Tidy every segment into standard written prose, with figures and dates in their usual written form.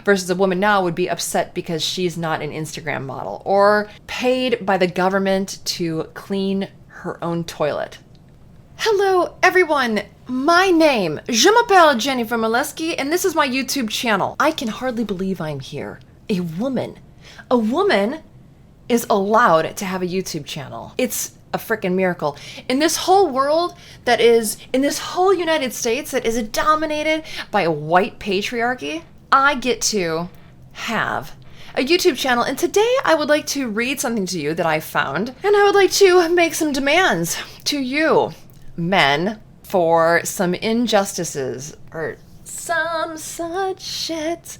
versus a woman now would be upset because she's not an Instagram model or paid by the government to clean her own toilet. Hello, everyone. My name, je m'appelle Jennifer Moleski, and this is my YouTube channel. I can hardly believe I'm here. A woman is allowed to have a YouTube channel. It's a freaking miracle. In this whole world in this whole United States that is dominated by a white patriarchy, I get to have a YouTube channel. And today I would like to read something to you that I found, and I would like to make some demands to you, men, for some injustices or some such shit.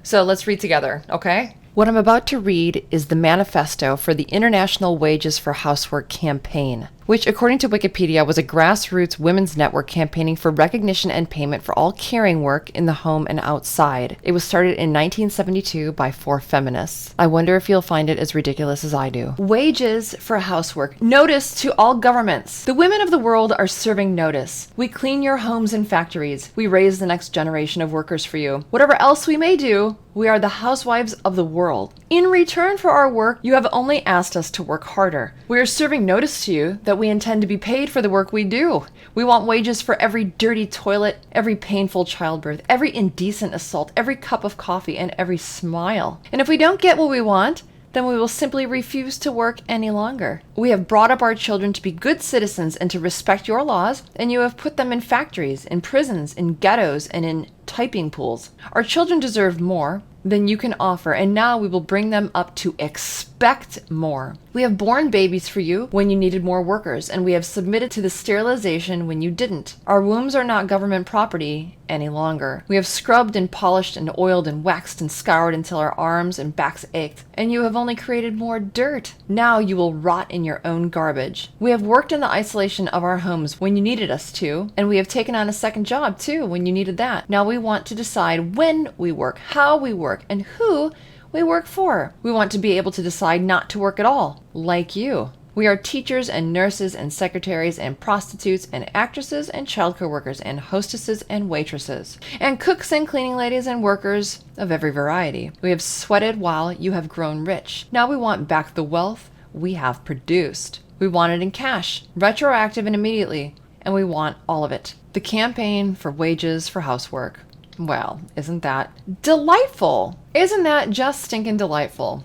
So let's read together, okay? What I'm about to read is the manifesto for the International Wages for Housework campaign, which, according to Wikipedia, was a grassroots women's network campaigning for recognition and payment for all caring work in the home and outside. It was started in 1972 by 4 feminists. I wonder if you'll find it as ridiculous as I do. Wages for housework. Notice to all governments. The women of the world are serving notice. We clean your homes and factories. We raise the next generation of workers for you. Whatever else we may do, we are the housewives of the world. In return for our work, you have only asked us to work harder. We are serving notice to you that we intend to be paid for the work we do. We want wages for every dirty toilet, every painful childbirth, every indecent assault, every cup of coffee, and every smile. And if we don't get what we want, then we will simply refuse to work any longer. We have brought up our children to be good citizens and to respect your laws, and you have put them in factories, in prisons, in ghettos, and in typing pools. Our children deserve more than you can offer, and now we will bring them up to expect more. We have born babies for you when you needed more workers, and we have submitted to the sterilization when you didn't. Our wombs are not government property any longer. We have scrubbed and polished and oiled and waxed and scoured until our arms and backs ached, and you have only created more dirt. Now you will rot in your own garbage. We have worked in the isolation of our homes when you needed us to, and we have taken on a second job too when you needed that. Now we want to decide when we work, how we work, and who we work for. We want to be able to decide not to work at all, like you. We are teachers and nurses and secretaries and prostitutes and actresses and childcare workers and hostesses and waitresses and cooks and cleaning ladies and workers of every variety. We have sweated while you have grown rich. Now we want back the wealth we have produced. We want it in cash, retroactive and immediately, and we want all of it. The campaign for wages for housework. Well, isn't that delightful? Isn't that just stinking delightful?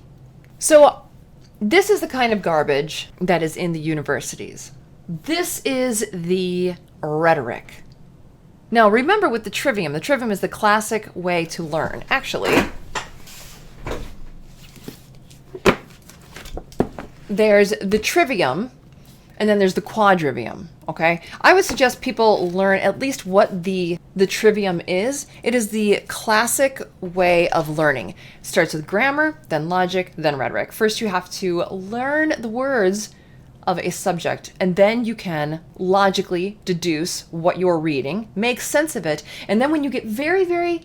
So this is the kind of garbage that is in the universities. This is the rhetoric. Now remember with the trivium is the classic way to learn. Actually, there's the trivium and then there's the quadrivium, okay? I would suggest people learn at least what the trivium is. It is the classic way of learning. It starts with grammar, then logic, then rhetoric. First, you have to learn the words of a subject, and then you can logically deduce what you're reading, make sense of it, and then when you get very, very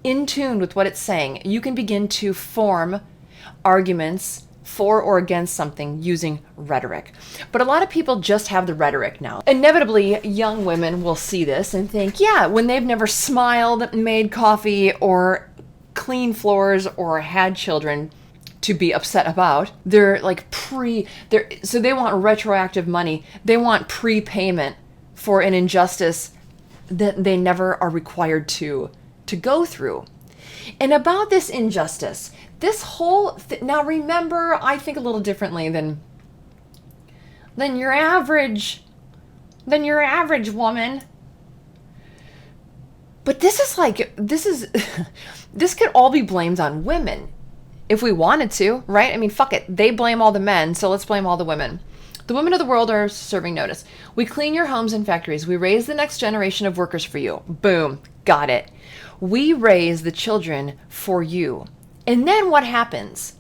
in tune with what it's saying, you can begin to form arguments for or against something using rhetoric. But a lot of people just have the rhetoric now. Inevitably, young women will see this and think, yeah, when they've never smiled, made coffee, or cleaned floors, or had children to be upset about, they're like so they want retroactive money. They want prepayment for an injustice that they never are required to go through. And about this injustice, this whole now remember, I think a little differently than your average woman. But this could all be blamed on women if we wanted to, right? I mean, fuck it. They blame all the men, so let's blame all the women. The women of the world are serving notice. We clean your homes and factories. We raise the next generation of workers for you. Boom. Got it. We raise the children for you. And then what happens?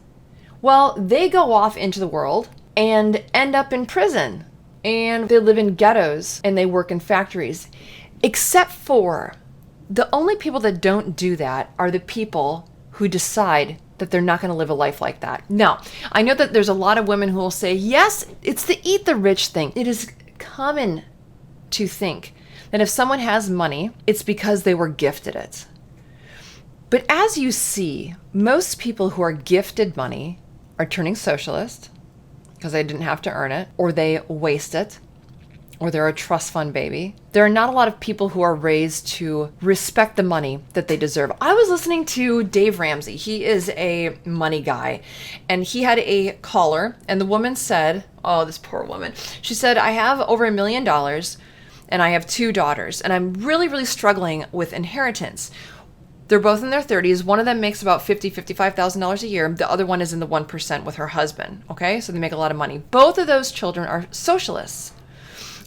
Well, they go off into the world and end up in prison. And they live in ghettos and they work in factories. Except for the only people that don't do that are the people who decide that they're not going to live a life like that. Now, I know that there's a lot of women who will say, yes, it's the eat the rich thing. It is common to think that if someone has money, it's because they were gifted it. But as you see, most people who are gifted money are turning socialist because they didn't have to earn it, or they waste it, or they're a trust fund baby. There are not a lot of people who are raised to respect the money that they deserve. I was listening to Dave Ramsey. He is a money guy, and he had a caller, and the woman said, oh, this poor woman. She said, I have over $1 million, and I have 2 daughters, and I'm really, really struggling with inheritance. They're both in their 30s. One of them makes about $50,000 a year. The other one is in the 1% with her husband. Okay, so they make a lot of money. Both of those children are socialists.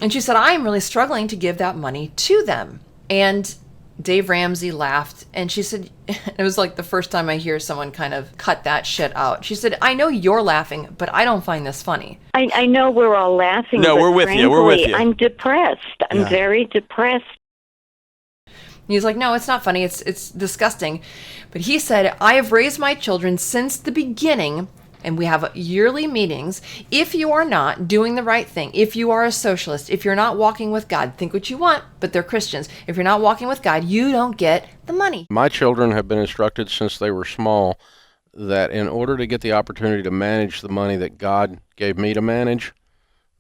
And she said, I'm really struggling to give that money to them. And Dave Ramsey laughed. And she said, it was like the first time I hear someone kind of cut that shit out. She said, I know you're laughing, but I don't find this funny. I know we're all laughing. No, but we're with frankly, you. We're with you. I'm depressed. I'm very depressed. He's like, no, it's not funny. It's disgusting. But he said, I have raised my children since the beginning, and we have yearly meetings. If you are not doing the right thing, if you are a socialist, if you're not walking with God, think what you want, but they're Christians. If you're not walking with God, you don't get the money. My children have been instructed since they were small that in order to get the opportunity to manage the money that God gave me to manage,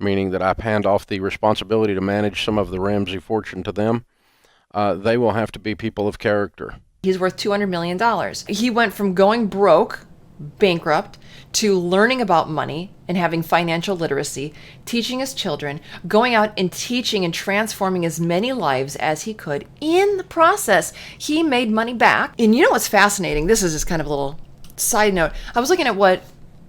meaning that I hand off the responsibility to manage some of the Ramsey fortune to them, they will have to be people of character. He's worth $200 million. He went from going broke, bankrupt, to learning about money and having financial literacy, teaching his children, going out and teaching and transforming as many lives as he could. In the process, he made money back. And you know what's fascinating? This is just kind of a little side note. I was looking at what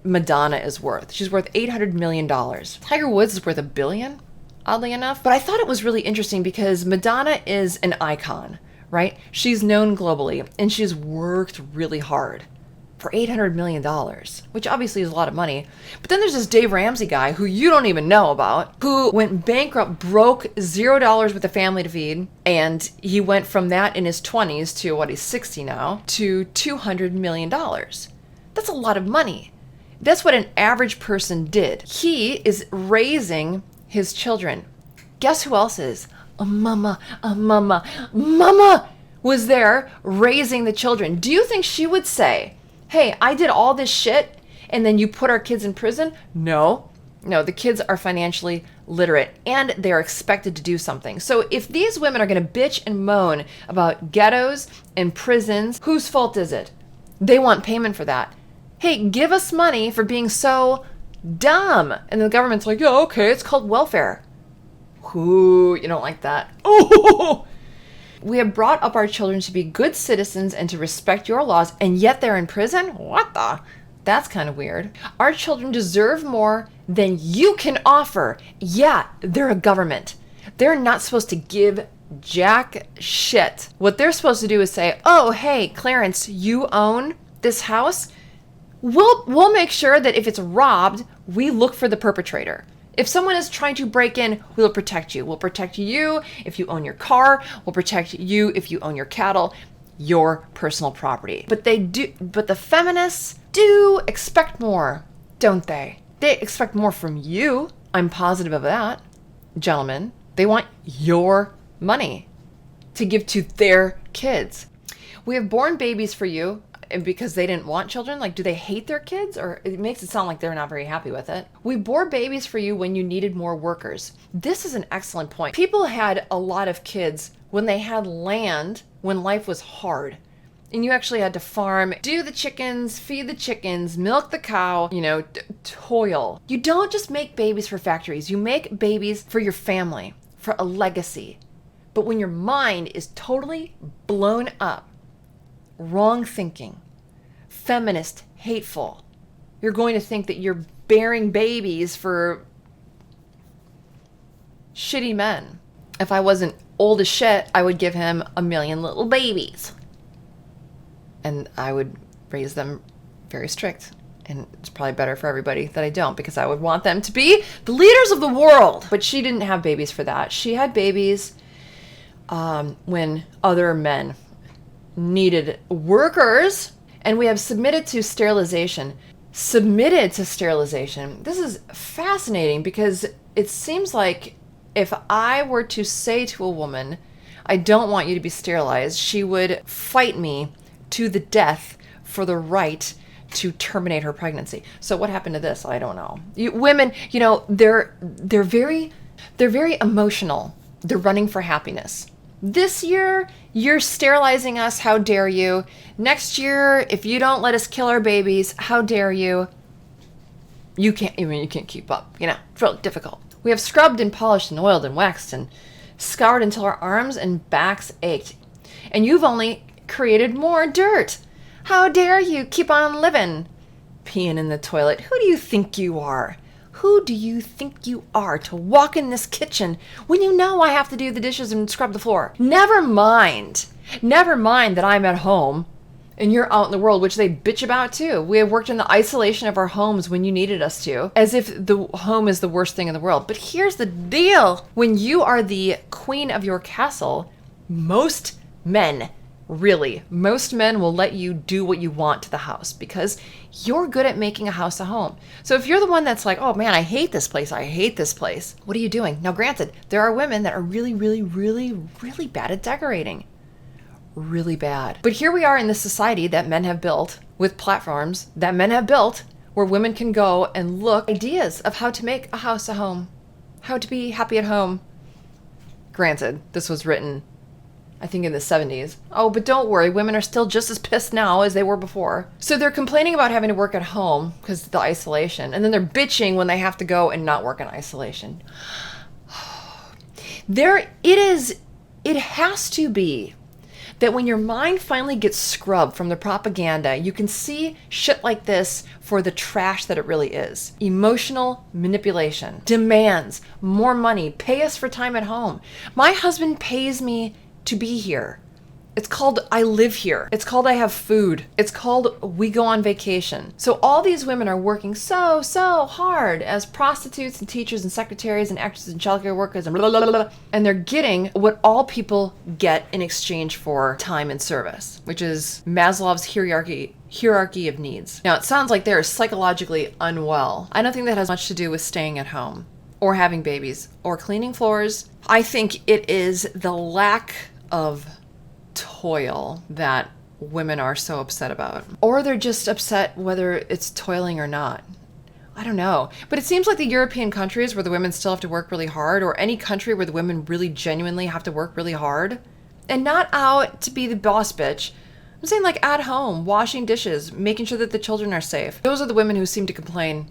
Madonna is worth. She's worth $800 million. Tiger Woods is worth $1 billion. Oddly enough. But I thought it was really interesting because Madonna is an icon, right? She's known globally, and she's worked really hard for $800 million, which obviously is a lot of money. But then there's this Dave Ramsey guy who you don't even know about, who went bankrupt, broke $0 with a family to feed, and he went from that in his 20s to, he's 60 now, to $200 million. That's a lot of money. That's what an average person did. He is raising his children. Guess who else is? Mama was there raising the children. Do you think she would say, hey, I did all this shit and then you put our kids in prison? No, the kids are financially literate and they're expected to do something. So if these women are going to bitch and moan about ghettos and prisons, whose fault is it? They want payment for that. Hey, give us money for being so dumb. And the government's like, yeah, okay, it's called welfare. Ooh, you don't like that. Oh, we have brought up our children to be good citizens and to respect your laws, and yet they're in prison? What the? That's kind of weird. Our children deserve more than you can offer. Yeah, they're a government. They're not supposed to give jack shit. What they're supposed to do is say, oh, hey, Clarence, you own this house? We'll make sure that if it's robbed, we look for the perpetrator. If someone is trying to break in, we'll protect you. We'll protect you if you own your car. We'll protect you if you own your cattle, your personal property. But the feminists do expect more, don't they? They expect more from you. I'm positive of that. Gentlemen, they want your money to give to their kids. We have born babies for you. Because they didn't want children? Like, do they hate their kids? Or it makes it sound like they're not very happy with it. We bore babies for you when you needed more workers. This is an excellent point. People had a lot of kids when they had land, when life was hard. And you actually had to farm, do the chickens, feed the chickens, milk the cow, toil. You don't just make babies for factories. You make babies for your family, for a legacy. But when your mind is totally blown up, wrong thinking, feminist, hateful, you're going to think that you're bearing babies for shitty men. If I wasn't old as shit, I would give him 1 million little babies. And I would raise them very strict. And it's probably better for everybody that I don't, because I would want them to be the leaders of the world. But she didn't have babies for that. She had babies when other men needed workers, and we have submitted to sterilization. This is fascinating because it seems like if I were to say to a woman, I don't want you to be sterilized, she would fight me to the death for the right to terminate her pregnancy. So what happened to this? I don't know. Women, they're very emotional. They're running for happiness. This year, you're sterilizing us. How dare you? Next year, if you don't let us kill our babies, how dare you? You can't keep up. It's really difficult. We have scrubbed and polished and oiled and waxed and scoured until our arms and backs ached. And you've only created more dirt. How dare you keep on living? Peeing in the toilet. Who do you think you are? Who do you think you are to walk in this kitchen when you know I have to do the dishes and scrub the floor? Never mind that I'm at home and you're out in the world, which they bitch about too. We have worked in the isolation of our homes when you needed us to, as if the home is the worst thing in the world. But here's the deal. When you are the queen of your castle, most men will let you do what you want to the house because you're good at making a house a home. So if you're the one that's like, oh man, I hate this place, what are you doing? Now granted, there are women that are really, really, really, really bad at decorating. Really bad. But here we are in this society that men have built, with platforms that men have built, where women can go and look ideas of how to make a house a home, how to be happy at home. Granted, this was written, I think, in the 70s. Oh, but don't worry, women are still just as pissed now as they were before. So they're complaining about having to work at home because of the isolation, and then they're bitching when they have to go and not work in isolation. It has to be that when your mind finally gets scrubbed from the propaganda, you can see shit like this for the trash that it really is. Emotional manipulation, demands, more money, pay us for time at home. My husband pays me to be here. It's called I live here. It's called I have food. It's called we go on vacation. So all these women are working so hard as prostitutes and teachers and secretaries and actresses and childcare workers and blah, blah, blah, blah. And they're getting what all people get in exchange for time and service, which is Maslow's hierarchy of needs. Now it sounds like they're psychologically unwell. I don't think that has much to do with staying at home or having babies or cleaning floors. I think it is the lack of toil that women are so upset about. Or they're just upset whether it's toiling or not. I don't know. But it seems like the European countries where the women still have to work really hard, or any country where the women really genuinely have to work really hard, and not out to be the boss bitch. I'm saying like at home, washing dishes, making sure that the children are safe. Those are the women who seem to complain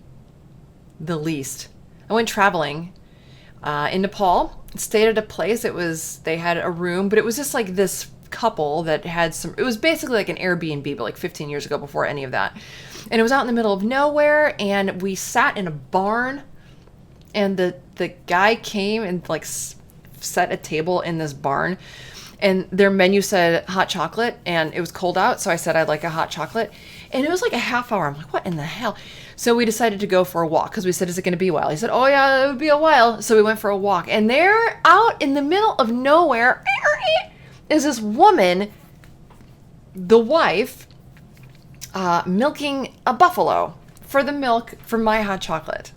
the least. I went traveling in Nepal, stayed at a place. They had a room, but it was just like this couple that had it was basically like an Airbnb, but like 15 years ago, before any of that. And it was out in the middle of nowhere, and we sat in a barn, and the guy came and like set a table in this barn, and their menu said hot chocolate, and it was cold out, so I said I'd like a hot chocolate, and it was like a half hour. I'm like, what in the hell? So we decided to go for a walk, because we said, is it going to be a while? He said, oh yeah, it would be a while. So we went for a walk, and there out in the middle of nowhere is this woman, the wife, milking a buffalo for the milk for my hot chocolate.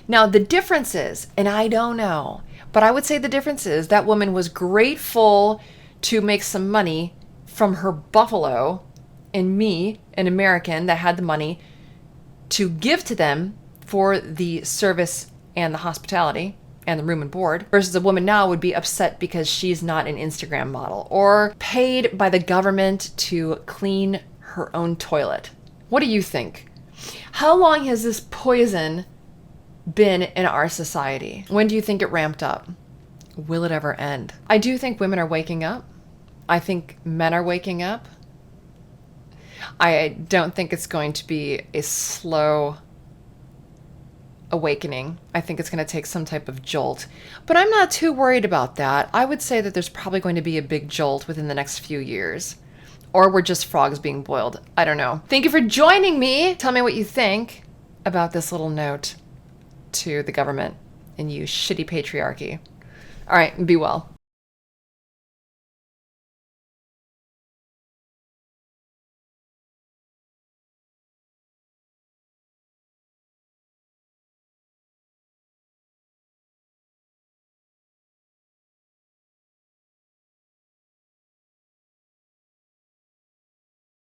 Now the difference is, and I don't know, but I would say the difference is that woman was grateful to make some money from her buffalo, and me, an American that had the money to give to them for the service and the hospitality and the room and board, versus a woman now would be upset because she's not an Instagram model or paid by the government to clean her own toilet. What do you think? How long has this poison been in our society? When do you think it ramped up? Will it ever end? I do think women are waking up. I think men are waking up. I don't think it's going to be a slow awakening. I think it's going to take some type of jolt. But I'm not too worried about that. I would say that there's probably going to be a big jolt within the next few years. Or we're just frogs being boiled. I don't know. Thank you for joining me. Tell me what you think about this little note to the government and you shitty patriarchy. All right, be well.